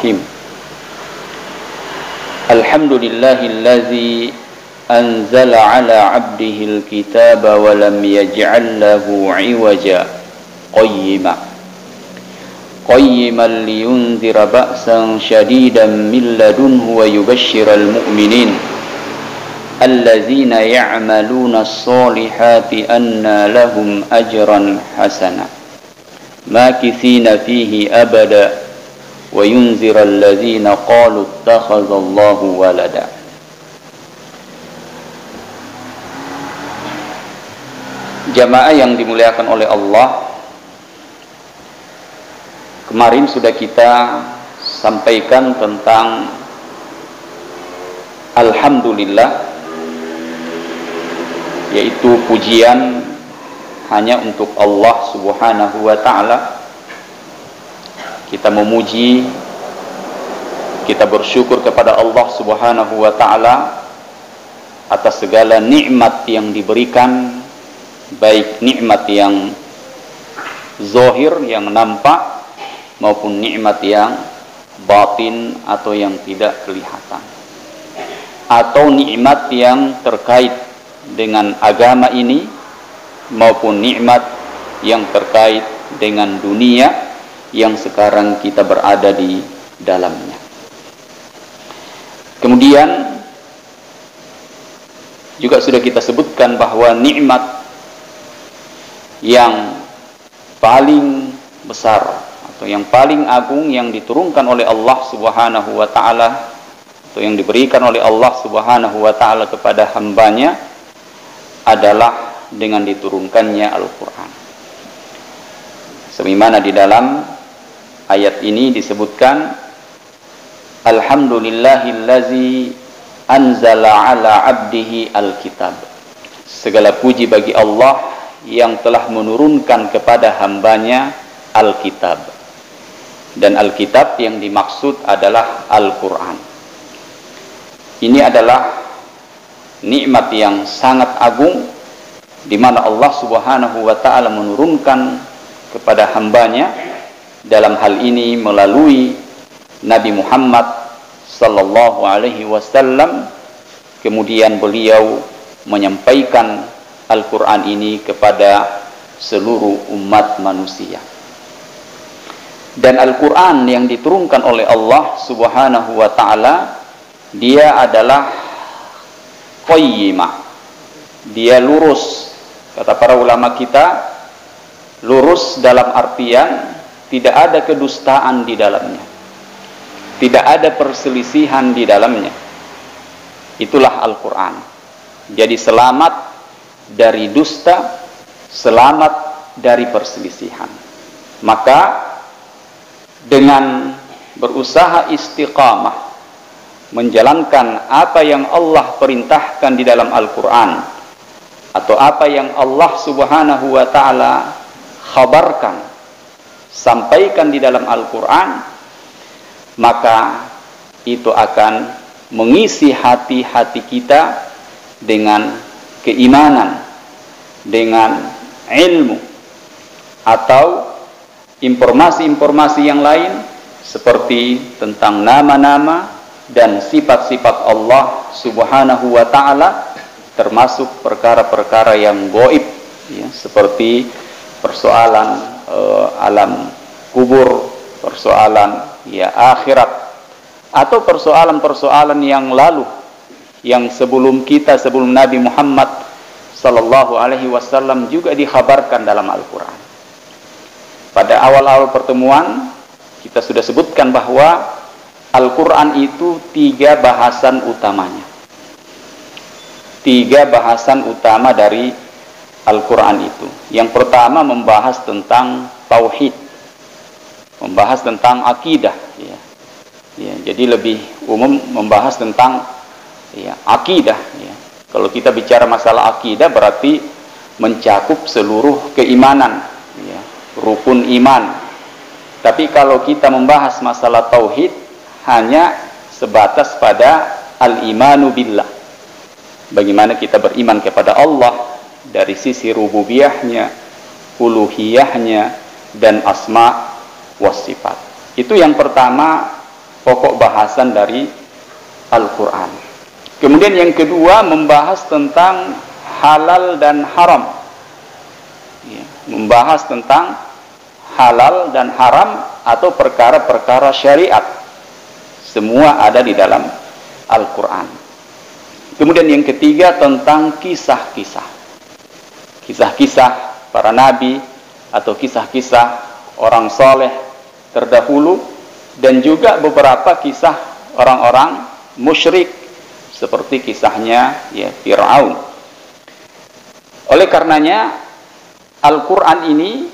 Bismillahirrahmanirrahim. Alhamdulillahillazi anzala ala abdihil kitaba wa lam yaj'al lahu 'iwaja qayyiman liyunzira ba'san shadidan min ladunhu wa yubashshiral mu'minin allazina ya'maluna as-solihati anna lahum ajran hasana makithina fihi abada wa yunzira allazina qalu ittakhadallahu walada. Jamaah yang dimuliakan oleh Allah, kemarin sudah kita sampaikan tentang alhamdulillah, yaitu pujian hanya untuk Allah Subhanahu wa ta'ala. Kita memuji, kita bersyukur kepada Allah Subhanahu wa ta'ala atas segala nikmat yang diberikan, baik nikmat yang zahir, yang nampak, maupun nikmat yang batin atau yang tidak kelihatan, atau nikmat yang terkait dengan agama ini maupun nikmat yang terkait dengan dunia yang sekarang kita berada di dalamnya. Kemudian juga sudah kita sebutkan bahwa nikmat yang paling besar atau yang paling agung yang diturunkan oleh Allah Subhanahu wa ta'ala atau yang diberikan oleh Allah Subhanahu wa ta'ala kepada hambanya adalah dengan diturunkannya Al-Quran. Sebagaimana di dalam ayat ini disebutkan, alhamdulillahillazi anzala ala abdihi alkitab. Segala puji bagi Allah yang telah menurunkan kepada hambanya Alkitab. Dan Alkitab yang dimaksud adalah Al-Quran. Ini adalah nikmat yang sangat agung, di mana Allah Subhanahu wa ta'ala menurunkan kepada hambanya, dalam hal ini melalui Nabi Muhammad sallallahu alaihi wasallam. Kemudian beliau menyampaikan Al-Quran ini kepada seluruh umat manusia. Dan Al-Quran yang diturunkan oleh Allah Subhanahu wa ta'ala, dia adalah qayyimah, dia lurus. Kata para ulama kita, lurus dalam artian tidak ada kedustaan di dalamnya, tidak ada perselisihan di dalamnya. Itulah Al-Quran. Jadi selamat dari dusta, selamat dari perselisihan. Maka dengan berusaha istiqamah menjalankan apa yang Allah perintahkan di dalam Al-Quran, atau apa yang Allah Subhanahu wa ta'ala khabarkan, sampaikan di dalam Al-Quran, maka itu akan mengisi hati-hati kita dengan keimanan, dengan ilmu, atau informasi-informasi yang lain seperti tentang nama-nama dan sifat-sifat Allah Subhanahu wa ta'ala, termasuk perkara-perkara yang gaib, ya, seperti persoalan alam kubur, persoalan ya akhirat, atau persoalan-persoalan yang lalu, yang sebelum kita, sebelum Nabi Muhammad sallallahu alaihi wasallam juga dikhabarkan dalam Al-Quran. Pada awal-awal pertemuan kita sudah sebutkan bahwa Al-Quran itu 3 bahasan utamanya. 3 bahasan utama dari Al-Quran itu. Yang pertama membahas tentang tauhid, membahas tentang akidah, ya. Ya, jadi lebih umum membahas tentang ya, akidah, ya. Kalau kita bicara masalah akidah berarti mencakup seluruh keimanan, ya, rukun iman. Tapi kalau kita membahas masalah tauhid, hanya sebatas pada al-imanu billah, bagaimana kita beriman kepada Allah dari sisi rububiyahnya, uluhiyahnya, dan asma was sifat. Itu yang pertama pokok bahasan dari Al-Quran. Kemudian yang kedua, membahas tentang halal dan haram. Ya, membahas tentang halal dan haram atau perkara-perkara syariat. Semua ada di dalam Al-Quran. Kemudian yang ketiga, tentang kisah-kisah. Kisah-kisah para nabi atau kisah-kisah orang soleh terdahulu, dan juga beberapa kisah orang-orang musyrik seperti kisahnya ya Fir'aun. Oleh karenanya Al-Quran ini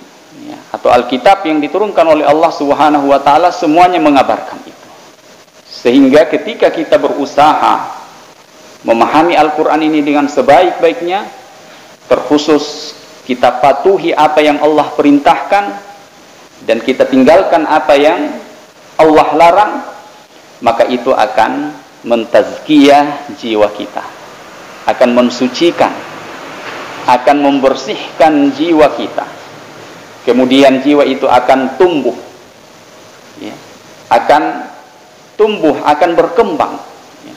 ya, atau Alkitab yang diturunkan oleh Allah Subhanahu wa taala semuanya mengabarkan itu. Sehingga ketika kita berusaha memahami Al-Quran ini dengan sebaik-baiknya, terkhusus kita patuhi apa yang Allah perintahkan dan kita tinggalkan apa yang Allah larang, maka itu akan mentazkiyah jiwa kita, akan mensucikan, akan membersihkan jiwa kita. Kemudian jiwa itu akan tumbuh ya, akan tumbuh, akan berkembang ya,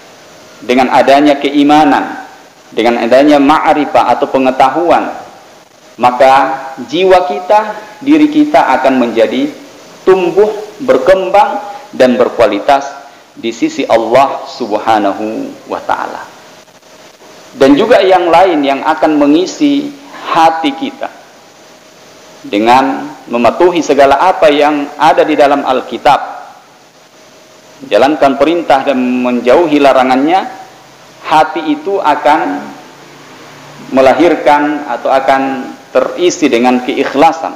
dengan adanya keimanan, dengan adanya ma'rifah atau pengetahuan, maka jiwa kita, diri kita akan menjadi tumbuh, berkembang dan berkualitas di sisi Allah Subhanahu wa taala. Dan juga yang lain yang akan mengisi hati kita dengan mematuhi segala apa yang ada di dalam Alkitab, menjalankan perintah dan menjauhi larangannya, hati itu akan melahirkan atau akan terisi dengan keikhlasan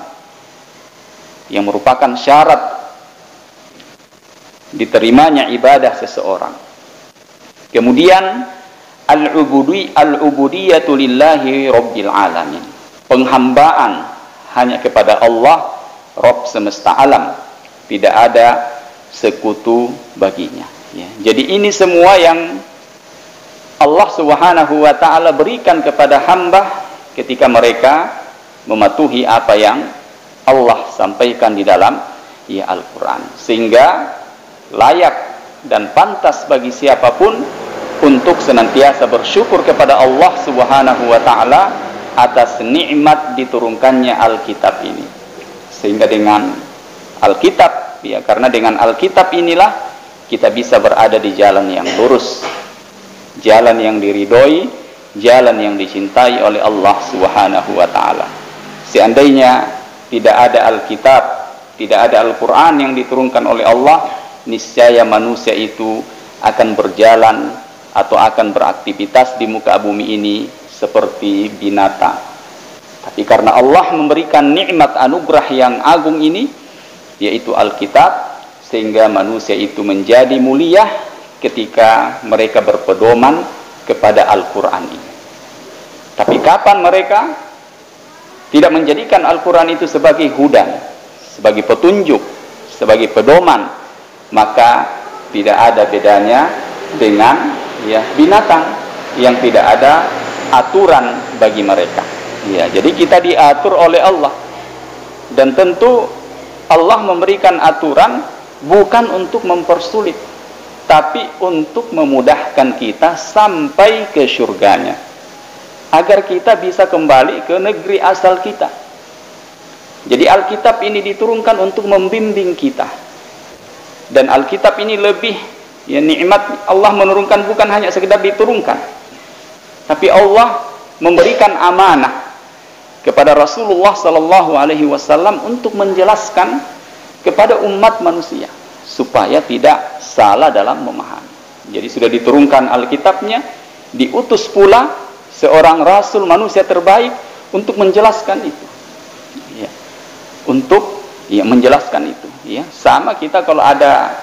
yang merupakan syarat diterimanya ibadah seseorang. Kemudian al-ubudiyatu lillahi rabbil alamin, penghambaan hanya kepada Allah Rabb semesta alam, tidak ada sekutu baginya ya. Jadi ini semua yang Allah Subhanahu wa taala berikan kepada hamba ketika mereka mematuhi apa yang Allah sampaikan di dalam ya Al-Quran, sehingga layak dan pantas bagi siapapun untuk senantiasa bersyukur kepada Allah Subhanahu wa taala atas nikmat diturunkannya Alkitab ini. Sehingga dengan Alkitab ya, karena dengan Alkitab inilah kita bisa berada di jalan yang lurus, jalan yang diridhoi, jalan yang dicintai oleh Allah Subhanahu wa taala. Seandainya tidak ada Alkitab, tidak ada Al-Quran yang diturunkan oleh Allah, niscaya manusia itu akan berjalan atau akan beraktivitas di muka bumi ini seperti binatang. Tapi karena Allah memberikan nikmat anugerah yang agung ini, yaitu Alkitab, sehingga manusia itu menjadi mulia ketika mereka berpedoman kepada Al-Quran ini. Tapi kapan mereka tidak menjadikan Al-Quran itu sebagai hudan, sebagai petunjuk, sebagai pedoman, maka tidak ada bedanya dengan ya binatang yang tidak ada aturan bagi mereka. Ya, jadi kita diatur oleh Allah, dan tentu Allah memberikan aturan bukan untuk mempersulit, tapi untuk memudahkan kita sampai ke surganya, agar kita bisa kembali ke negeri asal kita. Jadi Alkitab ini diturunkan untuk membimbing kita, dan Alkitab ini lebih ya, nikmat Allah menurunkan bukan hanya sekedar diturunkan, tapi Allah memberikan amanah kepada Rasulullah Sallallahu Alaihi Wasallam untuk menjelaskan kepada umat manusia supaya tidak salah dalam memahami. Jadi sudah diturunkan Alkitabnya, diutus pula seorang Rasul manusia terbaik untuk menjelaskan itu, ya, untuk ya, menjelaskan itu. Ya. Sama kita kalau ada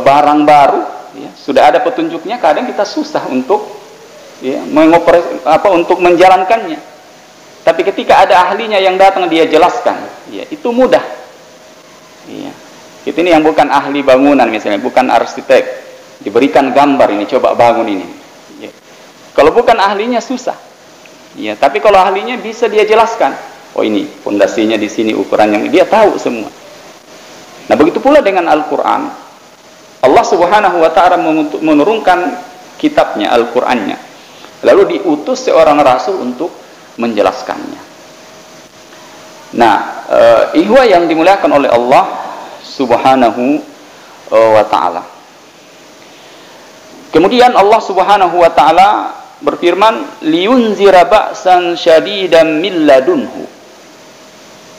barang baru, ya, sudah ada petunjuknya, kadang kita susah untuk ya, untuk menjalankannya. Tapi ketika ada ahlinya yang datang dia jelaskan, ya, itu mudah. Ya. Itu ini yang bukan ahli bangunan misalnya, bukan arsitek, diberikan gambar ini, coba bangun ini. Ya. Kalau bukan ahlinya susah. Ya, tapi kalau ahlinya bisa dia jelaskan. Oh ini fondasinya di sini, ukurannya dia tahu semua. Nah begitu pula dengan Al-Quran. Allah Subhanahu wa ta'ala menurunkan kitabnya, Al-Qur'annya, lalu diutus seorang rasul untuk menjelaskannya. Nah, ihwa yang dimuliakan oleh Allah Subhanahu wa ta'ala. Kemudian Allah Subhanahu wa ta'ala berfirman, liyunzira ba'san syadidan min ladunhu.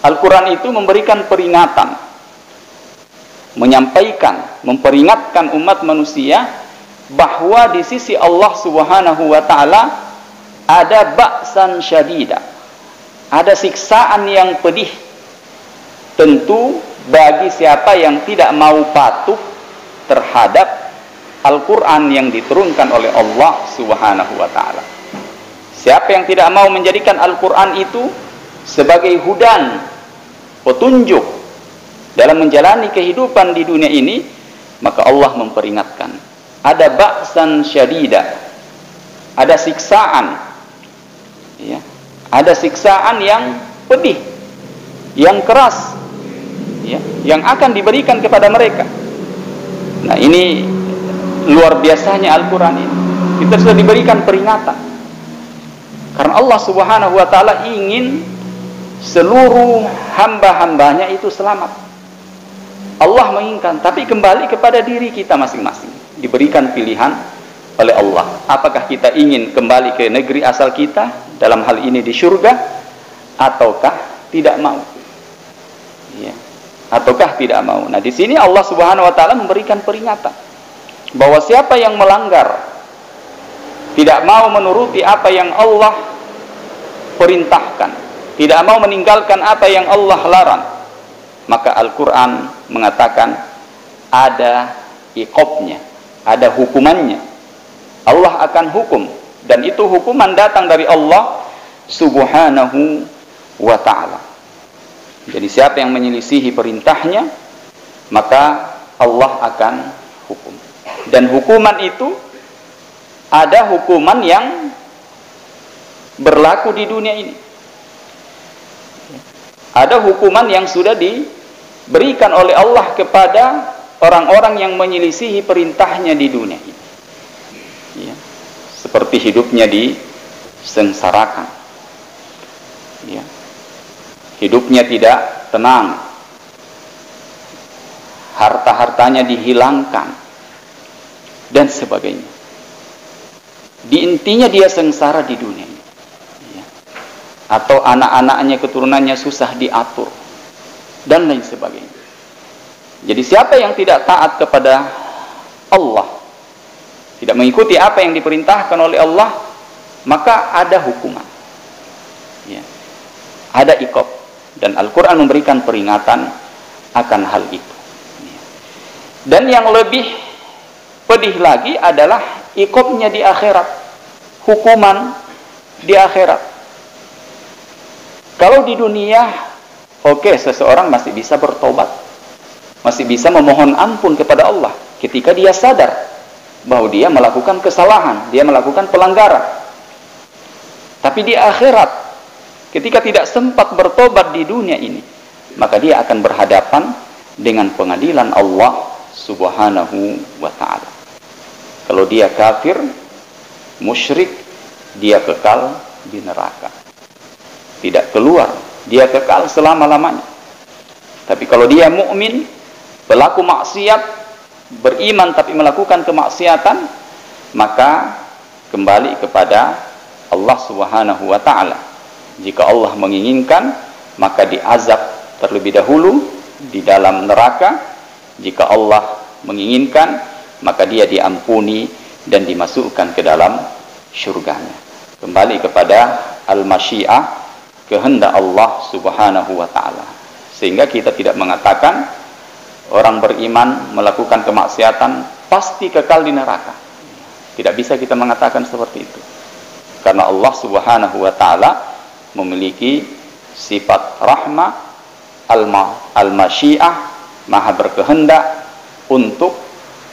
Al-Quran itu memberikan peringatan, menyampaikan, memperingatkan umat manusia bahwa di sisi Allah Subhanahu wa ta'ala ada ba'san syadida, ada siksaan yang pedih, tentu bagi siapa yang tidak mau patuh terhadap Al-Quran yang diturunkan oleh Allah Subhanahu wa ta'ala. Siapa yang tidak mau menjadikan Al-Quran itu sebagai hudan, petunjuk dalam menjalani kehidupan di dunia ini, maka Allah memperingatkan, ada ba'san syadida, ada siksaan, ya, ada siksaan yang pedih, yang keras, ya, yang akan diberikan kepada mereka. Nah, ini luar biasanya Al-Quran ini. Kita sudah diberikan peringatan, karena Allah Subhanahu wa ta'ala ingin seluruh hamba-hambanya itu selamat. Allah menginginkan, tapi kembali kepada diri kita masing-masing. Diberikan pilihan oleh Allah, apakah kita ingin kembali ke negeri asal kita, dalam hal ini di surga, ataukah tidak mau, ya, ataukah tidak mau. Nah, di sini Allah Subhanahu wa ta'ala memberikan peringatan bahwa siapa yang melanggar, tidak mau menuruti apa yang Allah perintahkan, tidak mau meninggalkan apa yang Allah larang, maka Al-Quran mengatakan ada iqabnya, ada hukumannya. Allah akan hukum, dan itu hukuman datang dari Allah Subhanahu wa ta'ala. Jadi siapa yang menyelisihi perintahnya, maka Allah akan hukum. Dan hukuman itu ada hukuman yang berlaku di dunia ini, ada hukuman yang sudah diberikan oleh Allah kepada orang-orang yang menyelisihi perintahnya di dunia ini, ya, seperti hidupnya disengsarakan, ya, hidupnya tidak tenang, harta-hartanya dihilangkan, dan sebagainya. Di intinya dia sengsara di dunia ini, ya. Atau anak-anaknya, keturunannya susah diatur, dan lain sebagainya. Jadi siapa yang tidak taat kepada Allah, tidak mengikuti apa yang diperintahkan oleh Allah, maka ada hukuman, ya, ada iqab. Dan Al-Quran memberikan peringatan akan hal itu, ya. Dan yang lebih pedih lagi adalah iqabnya di akhirat, hukuman di akhirat. Kalau di dunia, oke, seseorang masih bisa bertobat, masih bisa memohon ampun kepada Allah ketika dia sadar bahwa dia melakukan kesalahan, dia melakukan pelanggaran. Tapi di akhirat, ketika tidak sempat bertobat di dunia ini, maka dia akan berhadapan dengan pengadilan Allah Subhanahu wa ta'ala. Kalau dia kafir, musyrik, dia kekal di neraka, tidak keluar, dia kekal selama-lamanya. Tapi kalau dia mukmin, pelaku maksiat, beriman tapi melakukan kemaksiatan, maka kembali kepada Allah Subhanahu wa ta'ala. Jika Allah menginginkan, maka diazab terlebih dahulu di dalam neraka. Jika Allah menginginkan, maka dia diampuni dan dimasukkan ke dalam syurganya. Kembali kepada al-masyiah, kehendak Allah Subhanahu wa ta'ala. Sehingga kita tidak mengatakan orang beriman melakukan kemaksiatan pasti kekal di neraka. Tidak bisa kita mengatakan seperti itu, karena Allah Subhanahu wa ta'ala memiliki sifat rahmah, al-masyiah, maha berkehendak untuk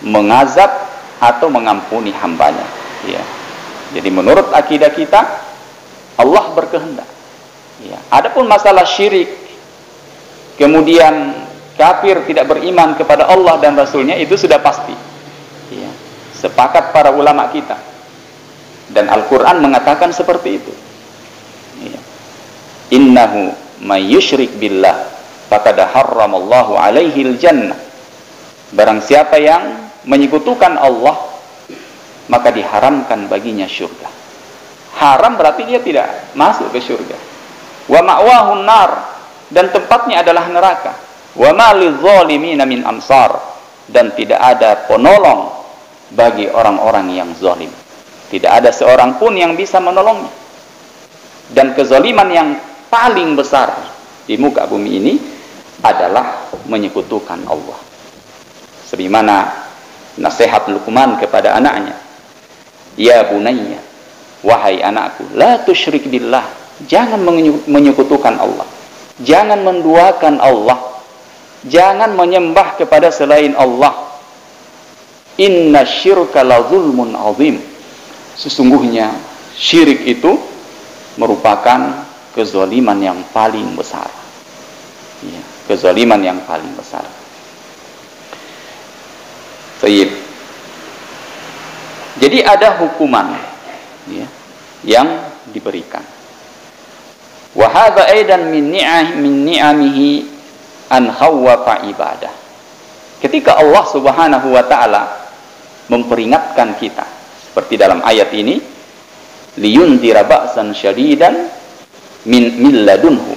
mengazab atau mengampuni hambanya, ya. Jadi menurut akidah kita, Allah berkehendak, ya. Adapun masalah syirik, kemudian kafir, tidak beriman kepada Allah dan Rasulnya, itu sudah pasti. Ya. Sepakat para ulama kita. Dan Al-Quran mengatakan seperti itu. Ya. Innahu may yusyrik billah faqad harramallahu alaihil jannah. Barang siapa yang menyekutukan Allah, maka diharamkan baginya surga. Haram berarti dia tidak masuk ke surga. Wa ma'wahun nar, dan tempatnya adalah neraka. Wa ma lidzalimina min ansar, dan tidak ada penolong bagi orang-orang yang zalim. Tidak ada seorang pun yang bisa menolongnya. Dan kezaliman yang paling besar di muka bumi ini adalah menyekutukan Allah. Sebagaimana nasihat Luqman kepada anaknya, ya bunayya, wahai anakku, la tusyrik billah, jangan menyekutukan Allah, jangan menduakan Allah, jangan menyembah kepada selain Allah. Inna syirka la zulmun azim, sesungguhnya syirik itu merupakan kezaliman yang paling besar. Ya, kezaliman yang paling besar. Baik. Jadi ada hukuman, ya, yang diberikan. Wa hadza aidan min ni'amihi an khawwafa ibadah. Ketika Allah Subhanahu wa taala memperingatkan kita seperti dalam ayat ini, liyundira ba'san syadidan min ladunhu,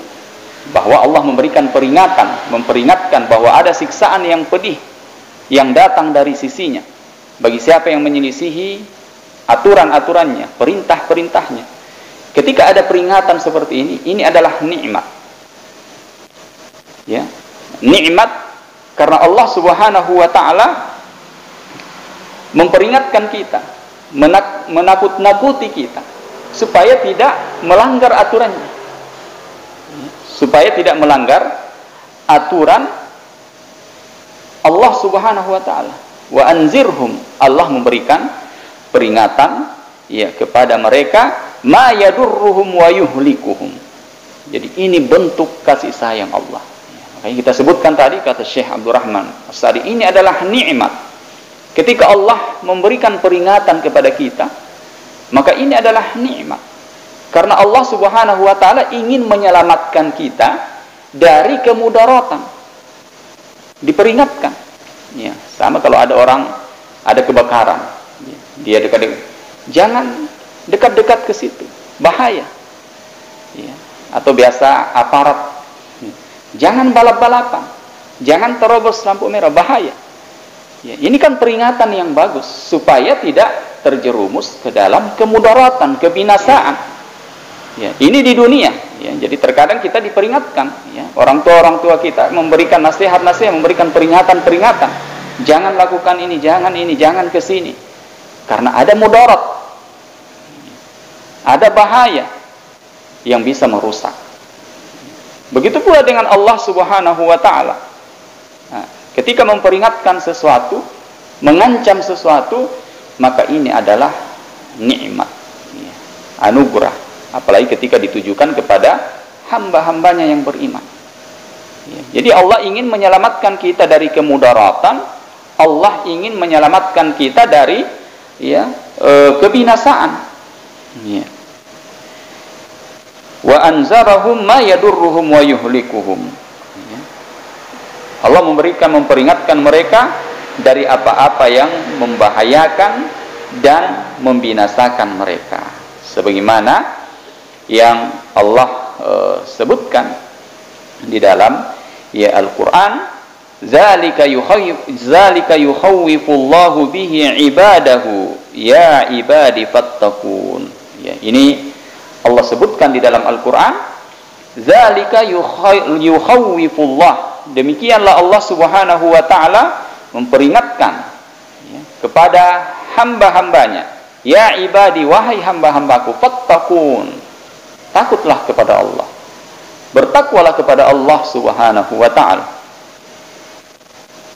bahwa Allah memberikan peringatan, memperingatkan bahwa ada siksaan yang pedih yang datang dari sisinya bagi siapa yang menyelisihi aturan-aturannya, perintah-perintahnya. Ketika ada peringatan seperti ini adalah nikmat. Ya, nikmat karena Allah Subhanahu wa taala memperingatkan kita, menakut-nakuti kita supaya tidak melanggar aturannya. Supaya tidak melanggar aturan Allah Subhanahu wa taala. Wa anzirhum, Allah memberikan peringatan ya kepada mereka, ma yadurruhum wa yuhlikuhum. Jadi ini bentuk kasih sayang Allah. Makanya kita sebutkan tadi kata Syekh Abdurrahman As-Sa'di, ini adalah nikmat. Ketika Allah memberikan peringatan kepada kita, maka ini adalah nikmat. Karena Allah Subhanahu wa taala ingin menyelamatkan kita dari kemudaratan. Diperingatkan. Ya, sama kalau ada orang ada kebakaran, ya, dia dekat-dekat, jangan dekat-dekat ke situ, bahaya. Ya, atau biasa aparat, ya, jangan balap-balapan, jangan terobos lampu merah, bahaya. Ya, ini kan peringatan yang bagus supaya tidak terjerumus ke dalam kemudaratan, kebinasaan. Ya, ini di dunia. Ya, jadi terkadang kita diperingatkan. Ya, orang tua kita memberikan nasihat-nasihat, memberikan peringatan-peringatan. Jangan lakukan ini, jangan ke sini. Karena ada mudarat, ada bahaya yang bisa merusak. Begitu pula dengan Allah Subhanahu wa taala. Nah, ketika memperingatkan sesuatu, mengancam sesuatu, maka ini adalah nikmat, ya, anugerah. Apalagi ketika ditujukan kepada hamba-hambanya yang beriman. Ya, jadi Allah ingin menyelamatkan kita dari kemudaratan, Allah ingin menyelamatkan kita dari ya, kebinasaan. Ya. Wa anzarahum ma yadurruhum wa yuhlikuhum. Ya. Allah memperingatkan mereka dari apa-apa yang membahayakan dan membinasakan mereka. Sebagaimana yang Allah sebutkan di dalam ya Al-Qur'an, zalika yukhawwifullahu bihi ibadahu ya ibadi fattaqun. Ya, ini Allah sebutkan di dalam Al-Qur'an, zalika yukhawwifullah, demikianlah Allah Subhanahu wa taala memperingatkan ya, kepada hamba-hambanya, ya ibadi, wahai hamba-hambaku, fattaqun, takutlah kepada Allah, bertakwalah kepada Allah Subhanahu wa ta'ala,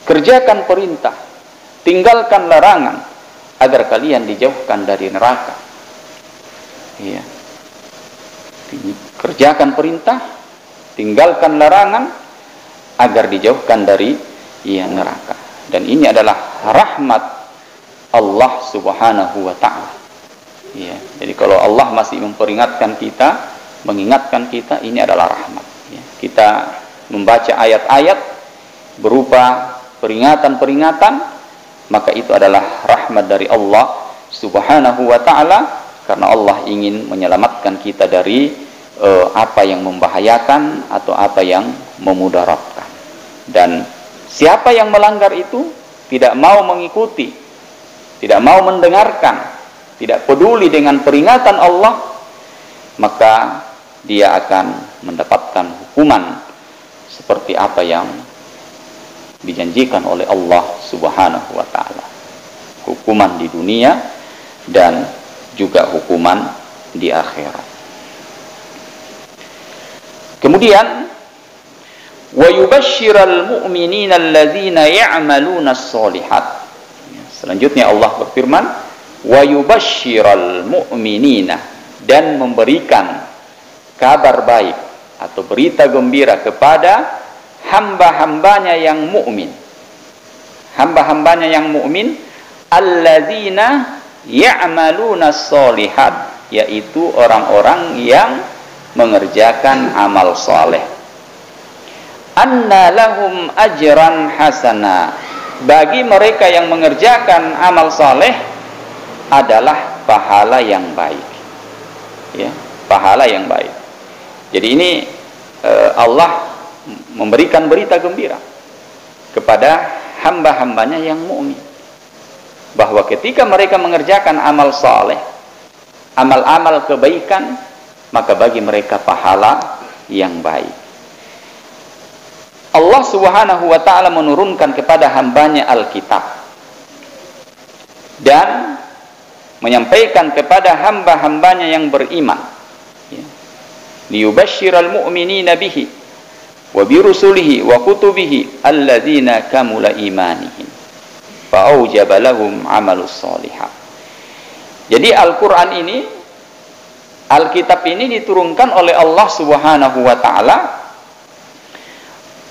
kerjakan perintah, tinggalkan larangan, agar kalian dijauhkan dari neraka. Ya. Kerjakan perintah, tinggalkan larangan, agar dijauhkan dari neraka. Dan ini adalah rahmat Allah Subhanahu wa ta'ala. Ya, jadi kalau Allah masih memperingatkan kita, mengingatkan kita, ini adalah rahmat. Ya, kita membaca ayat-ayat berupa peringatan-peringatan, maka itu adalah rahmat dari Allah Subhanahu wa ta'ala, karena Allah ingin menyelamatkan kita dari apa yang membahayakan atau apa yang memudaratkan. Dan siapa yang melanggar itu, tidak mau mengikuti, tidak mau mendengarkan, tidak peduli dengan peringatan Allah, maka dia akan mendapatkan hukuman seperti apa yang dijanjikan oleh Allah Subhanahu wa ta'ala. Hukuman di dunia dan juga hukuman di akhirat. Kemudian wa yubashshiral mu'minina alladzina ya'maluna sholihat. Selanjutnya Allah berfirman, wa yubashshiral mu'minina, dan memberikan kabar baik atau berita gembira kepada hamba-hambanya yang mukmin. Hamba-hambanya yang mukmin alladzina ya'maluna sholihat, yaitu orang-orang yang mengerjakan amal soleh. Anna lahum ajran hasana, bagi mereka yang mengerjakan amal soleh adalah pahala yang baik. Ya, pahala yang baik. Jadi ini Allah memberikan berita gembira kepada hamba-hambanya yang mukmin, bahwa ketika mereka mengerjakan amal soleh, amal-amal kebaikan, maka bagi mereka pahala yang baik. Allah Subhanahu wa ta'ala menurunkan kepada hambanya Alkitab dan menyampaikan kepada hamba-hambanya yang beriman, liyubashshiral mu'minina bihi wa birusulihi wa kutubihi alladzina kamula imanihim fa'aujaba lahum amalus sholihat. Jadi Al-Quran ini, Alkitab ini diturunkan oleh Allah Subhanahu wa ta'ala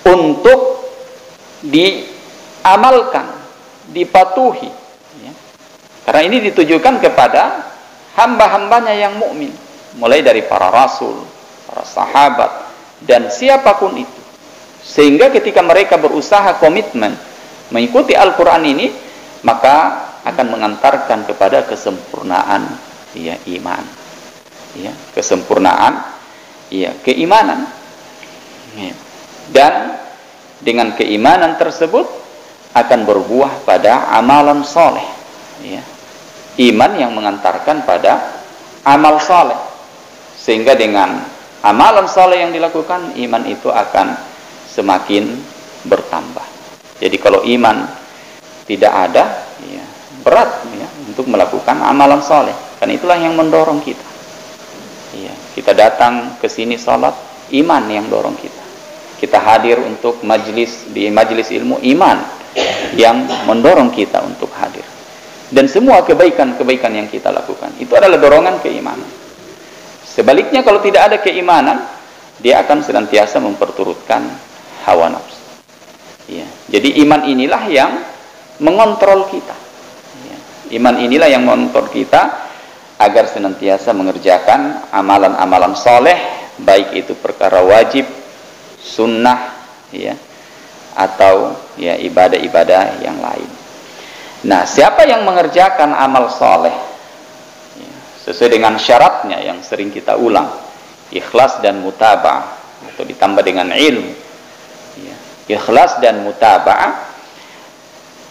untuk diamalkan, dipatuhi. Ya. Karena ini ditujukan kepada hamba-hambanya yang mukmin, mulai dari para rasul, para sahabat, dan siapapun itu. Sehingga ketika mereka berusaha komitmen mengikuti Al-Quran ini, maka akan mengantarkan kepada kesempurnaan iman. Ya, kesempurnaan keimanan. Ya. Dan dengan keimanan tersebut akan berbuah pada amalan soleh. Ya. Iman yang mengantarkan pada amal soleh, sehingga dengan amalan soleh yang dilakukan, iman itu akan semakin bertambah. Jadi kalau iman tidak ada, berat untuk melakukan amalan soleh. Karena itulah yang mendorong kita. Kita datang ke sini salat, iman yang dorong kita. Kita hadir untuk di majlis ilmu, iman yang mendorong kita untuk hadir. Dan semua kebaikan-kebaikan yang kita lakukan itu adalah dorongan keimanan. Sebaliknya kalau tidak ada keimanan, dia akan senantiasa memperturutkan hawa nafsu. Jadi iman inilah yang mengontrol kita. Iman inilah yang mengontrol kita agar senantiasa mengerjakan amalan-amalan soleh, baik itu perkara wajib, sunnah, atau ibadah-ibadah yang lain. Nah, siapa yang mengerjakan amal soleh sesuai dengan syaratnya yang sering kita ulang, ikhlas dan mutaba'ah, atau ditambah dengan ilmu, ikhlas dan mutaba'ah,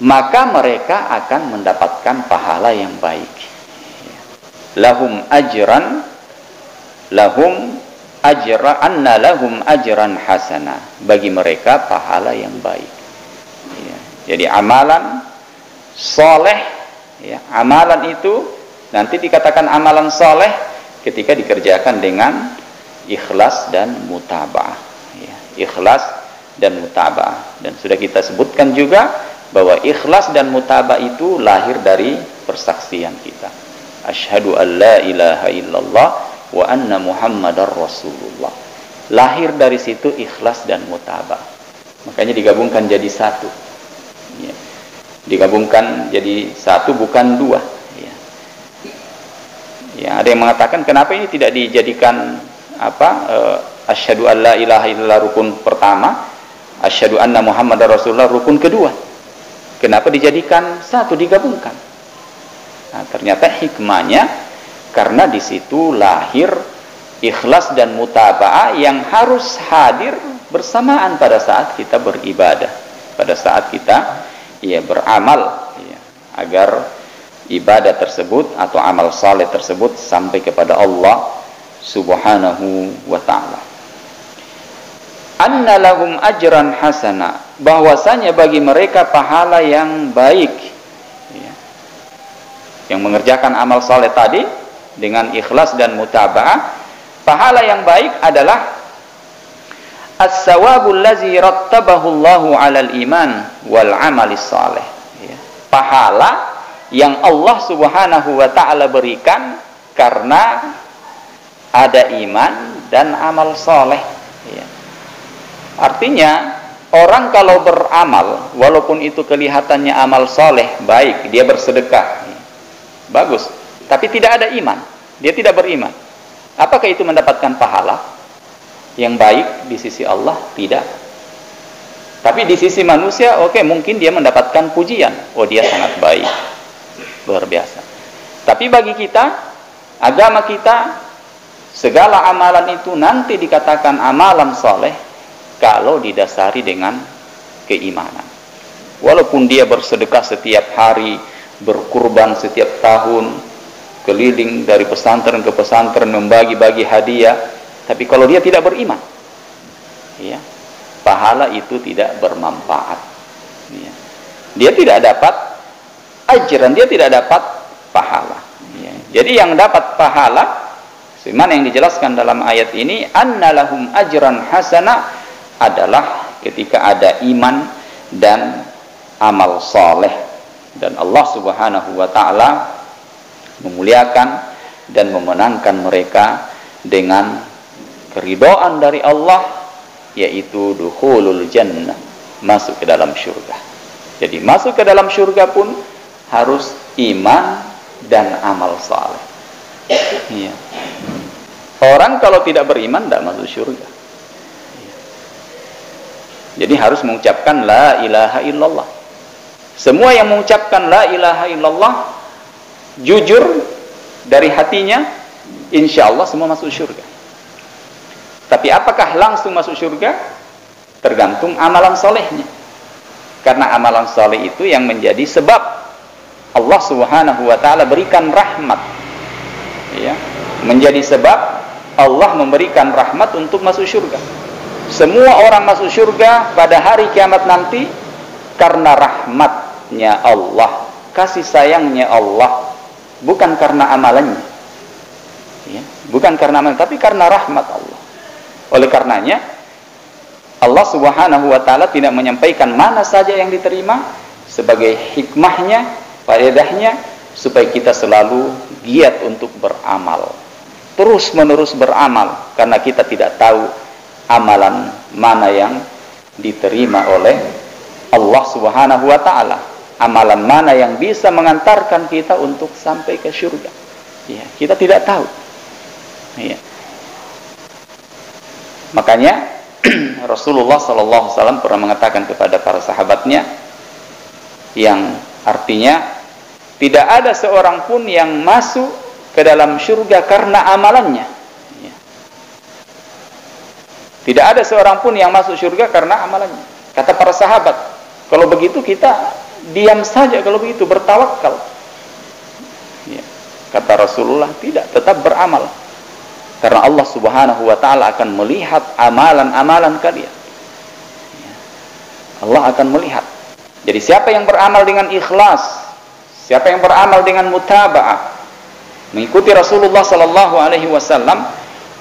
maka mereka akan mendapatkan pahala yang baik. Lahum ajran, anna lahum ajran hasana, bagi mereka pahala yang baik. Jadi amalan soleh, amalan itu nanti dikatakan amalan soleh ketika dikerjakan dengan ikhlas dan mutaba'ah. Ikhlas dan mutaba'ah. Dan sudah kita sebutkan juga bahwa ikhlas dan mutaba'ah itu lahir dari persaksian kita. Asyhadu an la ilaha illallah wa anna muhammadar rasulullah. Lahir dari situ ikhlas dan mutaba'ah. Makanya digabungkan jadi satu. Ya. Digabungkan jadi satu, bukan dua. Ya. Ya, ada yang mengatakan kenapa ini tidak dijadikan asyhadu an la ilaha illallah rukun pertama, asyhadu anna muhammadar rasulullah rukun kedua. Kenapa dijadikan satu, digabungkan? Nah, ternyata hikmahnya karena di situ lahir ikhlas dan mutaba'ah yang harus hadir bersamaan pada saat kita beribadah, pada saat kita beramal, agar ibadah tersebut atau amal saleh tersebut sampai kepada Allah Subhanahu wa ta'ala. Anna lahum ajran hasana, bahwasanya bagi mereka pahala yang baik, yang mengerjakan amal saleh tadi dengan ikhlas dan mutaba'ah. Pahala yang baik adalah as-sawabul ladzi rattabahu Allahu 'alal iman wal 'amalis saleh. Pahala yang Allah Subhanahu wa ta'ala berikan karena ada iman dan amal saleh. Artinya orang kalau beramal, walaupun itu kelihatannya amal soleh, baik, dia bersedekah, bagus, tapi tidak ada iman, dia tidak beriman, apakah itu mendapatkan pahala yang baik di sisi Allah? Tidak. Tapi di sisi manusia, oke, mungkin dia mendapatkan pujian, oh dia sangat baik, luar biasa. Tapi bagi kita, agama kita, segala amalan itu nanti dikatakan amalan soleh kalau didasari dengan keimanan. Walaupun dia bersedekah setiap hari, berkurban setiap tahun, keliling dari pesantren ke pesantren membagi-bagi hadiah, tapi kalau dia tidak beriman, pahala itu tidak bermanfaat. Dia tidak dapat ajran, dia tidak dapat pahala. Jadi yang dapat pahala, sebagaimana yang dijelaskan dalam ayat ini, anna lahum ajran hasana, adalah ketika ada iman dan amal soleh, dan Allah Subhanahu wa ta'ala memuliakan dan memenangkan mereka dengan keridhaan dari Allah, yaitu dukhulul jannah, masuk ke dalam syurga. Jadi masuk ke dalam syurga pun harus iman dan amal soleh. Orang kalau tidak beriman tidak masuk syurga. Jadi harus mengucapkan la ilaha illallah. Semua yang mengucapkan la ilaha illallah jujur dari hatinya, insya Allah semua masuk syurga. Tapi apakah langsung masuk syurga? Tergantung amalan solehnya. Karena amalan soleh itu yang menjadi sebab Allah Subhanahu wa ta'ala berikan rahmat, menjadi sebab Allah memberikan rahmat untuk masuk syurga. Semua orang masuk surga pada hari kiamat nanti karena rahmatnya Allah, kasih sayangnya Allah, bukan karena amalannya, bukan karena amalan, tapi karena rahmat Allah. Oleh karenanya Allah Subhanahu wa ta'ala tidak menyampaikan mana saja yang diterima, sebagai hikmahnya, faedahnya, supaya kita selalu giat untuk beramal, terus menerus beramal, karena kita tidak tahu amalan mana yang diterima oleh Allah Subhanahu wa ta'ala, amalan mana yang bisa mengantarkan kita untuk sampai ke surga. Kita tidak tahu. Makanya Rasulullah SAW pernah mengatakan kepada para sahabatnya, yang artinya tidak ada seorang pun yang masuk ke dalam surga karena amalannya. Tidak ada seorang pun yang masuk surga karena amalannya. Kata para sahabat, kalau begitu kita diam saja, kalau begitu bertawakal. Kata Rasulullah, tidak, tetap beramal. Karena Allah Subhanahu wa ta'ala akan melihat amalan-amalan kalian. Allah akan melihat. Jadi siapa yang beramal dengan ikhlas, siapa yang beramal dengan mutaba'ah, mengikuti Rasulullah sallallahu alaihi wasallam,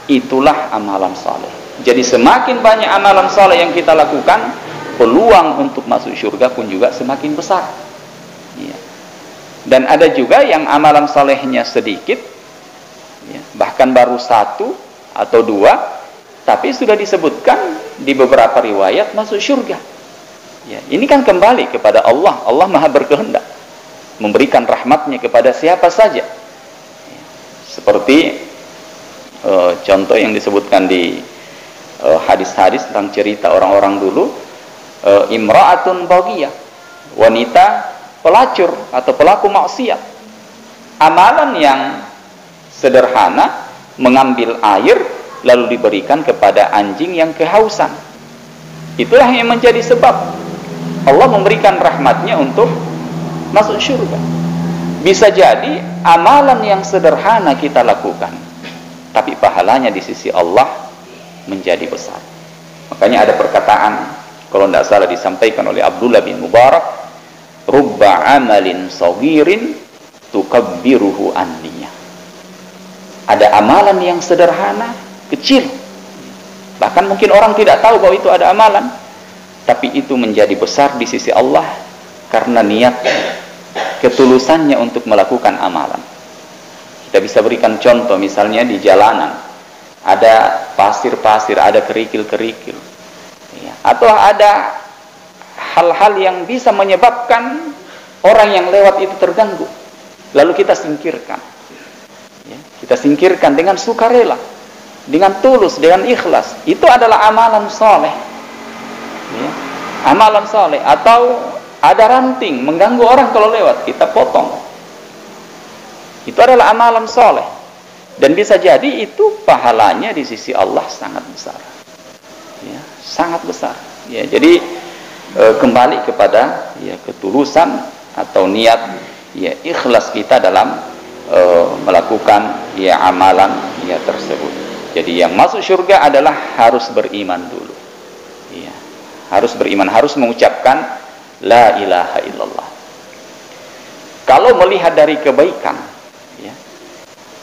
itulah amalan saleh. Jadi semakin banyak amalan saleh yang kita lakukan, peluang untuk masuk surga pun juga semakin besar. Dan ada juga yang amalan salehnya sedikit, bahkan baru 1 atau 2, tapi sudah disebutkan di beberapa riwayat masuk surga. Ya, ini kan kembali kepada Allah. Allah Maha berkehendak memberikan rahmatnya kepada siapa saja. Ya, seperti contoh yang disebutkan di hadis-hadis tentang cerita orang-orang dulu, imra'atun baghiyah, wanita pelacur atau pelaku maksiat. Amalan yang sederhana, mengambil air lalu diberikan kepada anjing yang kehausan, itulah yang menjadi sebab Allah memberikan rahmatnya untuk masuk surga. Bisa jadi amalan yang sederhana kita lakukan, tapi pahalanya di sisi Allah menjadi besar. Makanya ada perkataan, kalau tidak salah disampaikan oleh Abdullah bin Mubarak, rubba amalin saghirin tukabbiruhu anniyah. Ada amalan yang sederhana, kecil, bahkan mungkin orang tidak tahu bahwa itu ada amalan, tapi itu menjadi besar di sisi Allah karena niat ketulusannya untuk melakukan amalan. Kita bisa berikan contoh, misalnya di jalanan ada pasir-pasir, ada kerikil-kerikil, ya, atau ada hal-hal yang bisa menyebabkan orang yang lewat itu terganggu, lalu kita singkirkan, ya, kita singkirkan dengan sukarela, dengan tulus, dengan ikhlas. Itu adalah amalan soleh, ya, amalan soleh. Atau ada ranting mengganggu orang kalau lewat, kita potong. Itu adalah amalan soleh, dan bisa jadi itu pahalanya di sisi Allah sangat besar, ya, sangat besar. Ya, jadi kembali kepada ya ketulusan atau niat, ya ikhlas kita dalam melakukan ya amalan ya tersebut. Jadi yang masuk surga adalah harus beriman dulu, ya, harus beriman, harus mengucapkan la ilaha illallah. Kalau melihat dari kebaikan, ya,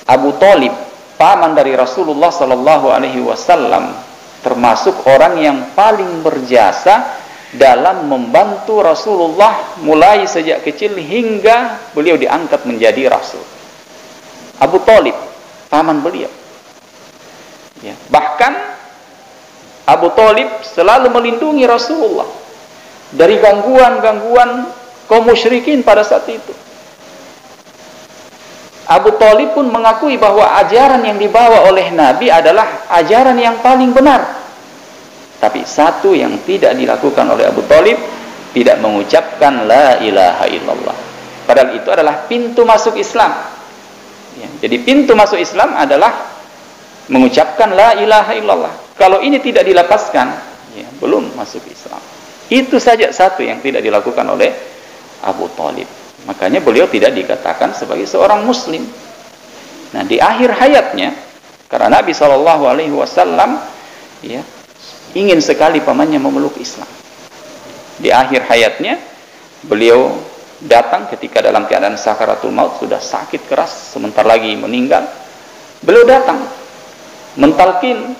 Abu Thalib, paman dari Rasulullah Sallallahu Alaihi Wasallam, termasuk orang yang paling berjasa dalam membantu Rasulullah mulai sejak kecil hingga beliau diangkat menjadi Rasul. Abu Thalib, paman beliau. Ya, bahkan Abu Thalib selalu melindungi Rasulullah dari gangguan-gangguan kaum musyrikin pada saat itu. Abu Thalib pun mengakui bahwa ajaran yang dibawa oleh Nabi adalah ajaran yang paling benar. Tapi satu yang tidak dilakukan oleh Abu Thalib, tidak mengucapkan la ilaha illallah. Padahal itu adalah pintu masuk Islam. Ya, jadi pintu masuk Islam adalah mengucapkan la ilaha illallah. Kalau ini tidak dilepaskan, ya, belum masuk Islam. Itu saja satu yang tidak dilakukan oleh Abu Thalib. Makanya beliau tidak dikatakan sebagai seorang muslim. Nah, di akhir hayatnya, karena Nabi SAW ya, ingin sekali pamannya memeluk Islam. Di akhir hayatnya, beliau datang ketika dalam keadaan sakaratul maut, sudah sakit keras, sebentar lagi meninggal. Beliau datang mentalkin,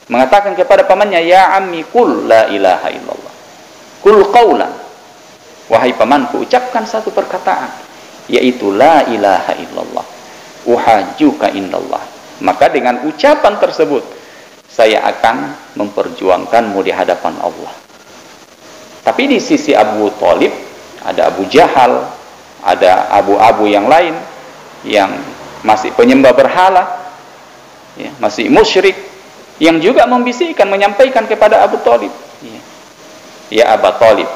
mengatakan kepada pamannya, ya ammi qul la ilaha illallah, qul qawlan, wahai pamanku, ucapkan satu perkataan, yaitu la ilaha illallah, uhajjuka indallah. Maka dengan ucapan tersebut saya akan memperjuangkanmu di hadapan Allah. Tapi di sisi Abu Thalib ada Abu Jahal, ada abu-abu yang lain yang masih penyembah berhala, ya, masih musyrik, yang juga membisikkan, menyampaikan kepada Abu Thalib, ya Abu Thalib,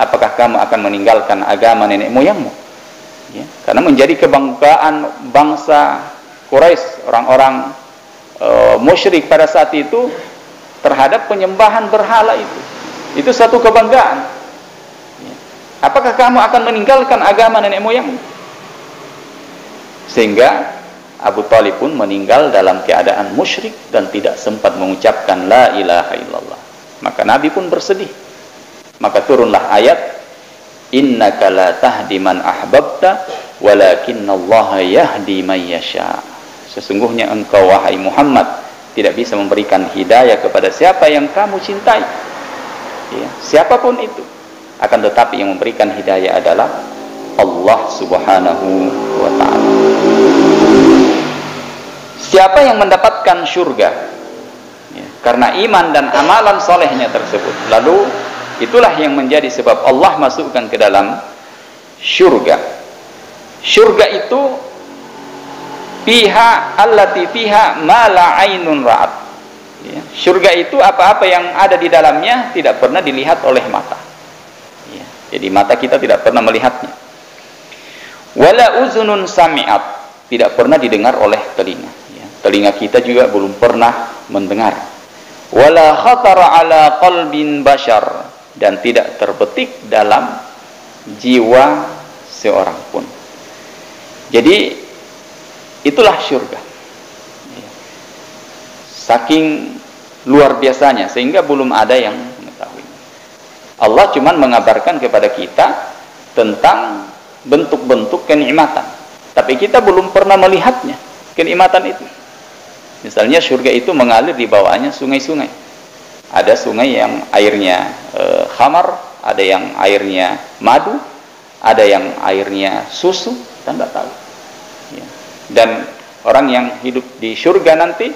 apakah kamu akan meninggalkan agama nenek moyangmu? Ya, karena menjadi kebanggaan bangsa Quraisy, orang-orang musyrik pada saat itu terhadap penyembahan berhala itu satu kebanggaan. Ya, apakah kamu akan meninggalkan agama nenek moyangmu? Sehingga Abu Thalib pun meninggal dalam keadaan musyrik dan tidak sempat mengucapkan la ilaha illallah. Maka Nabi pun bersedih. Maka turunlah ayat, innaka la tahdi man ahbabta walakinallaha yahdi man yasha. Sesungguhnya engkau wahai Muhammad tidak bisa memberikan hidayah kepada siapa yang kamu cintai, ya, siapapun itu. Akan tetapi yang memberikan hidayah adalah Allah Subhanahu wa ta'ala. Siapa yang mendapatkan surga, ya, karena iman dan amalan solehnya tersebut, lalu Itulah yang menjadi sebab Allah masukkan ke dalam syurga. Syurga itu fiha allati fiha ma la ainun ra'at. Ya, syurga itu apa-apa yang ada di dalamnya tidak pernah dilihat oleh mata. Ya, jadi mata kita tidak pernah melihatnya. Wala uzunun sami'at, tidak pernah didengar oleh telinga. Ya, telinga kita juga belum pernah mendengar. Wala khatara ala qalbin bashar, dan tidak terbetik dalam jiwa seorang pun. Jadi itulah syurga. Saking luar biasanya sehingga belum ada yang mengetahui. Allah cuma mengabarkan kepada kita tentang bentuk-bentuk kenikmatan, tapi kita belum pernah melihatnya, kenikmatan itu. Misalnya syurga itu mengalir di bawahnya sungai-sungai. Ada sungai yang airnya khamar, ada yang airnya madu, ada yang airnya susu, kita tidak tahu. Ya. Dan orang yang hidup di syurga nanti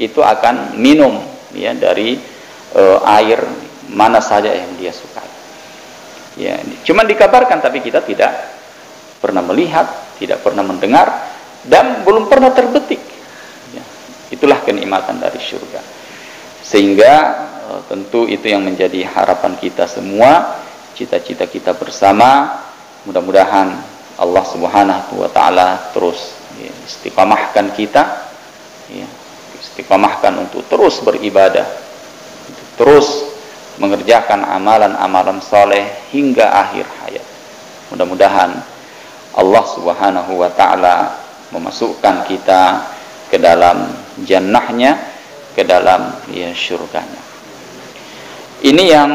itu akan minum ya dari air mana saja yang dia sukai. Ya, cuma dikabarkan tapi kita tidak pernah melihat, tidak pernah mendengar, dan belum pernah terbetik. Ya, itulah kenikmatan dari syurga. Sehingga tentu itu yang menjadi harapan kita semua, cita-cita kita bersama. Mudah-mudahan Allah Subhanahu wa taala terus ya, istiqamahkan kita, ya, istiqamahkan untuk terus beribadah, untuk terus mengerjakan amalan-amalan soleh hingga akhir hayat. Mudah-mudahan Allah Subhanahu wa taala memasukkan kita ke dalam jannahnya, ke dalam ya syurganya. Ini yang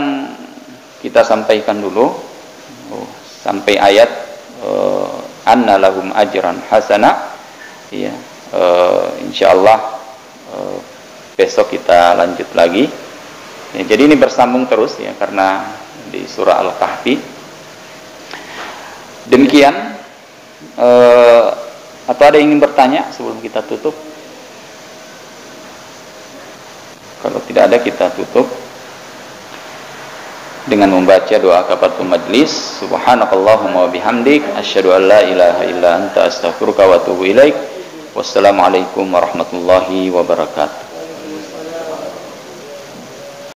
kita sampaikan dulu sampai ayat anna lahum ajran hasana. Ya, insyaallah besok kita lanjut lagi. Ya, jadi ini bersambung terus ya karena di surah Al-Kahfi. Demikian. Atau ada yang ingin bertanya sebelum kita tutup? Kalau tidak ada kita tutup dengan membaca doa kafaratul majlis. Subhanakallahumma wa bihamdik asyhadu an la ilaha illa anta astaghfiruka wa atubu ilaik. Wassalamualaikum warahmatullahi wabarakatuh.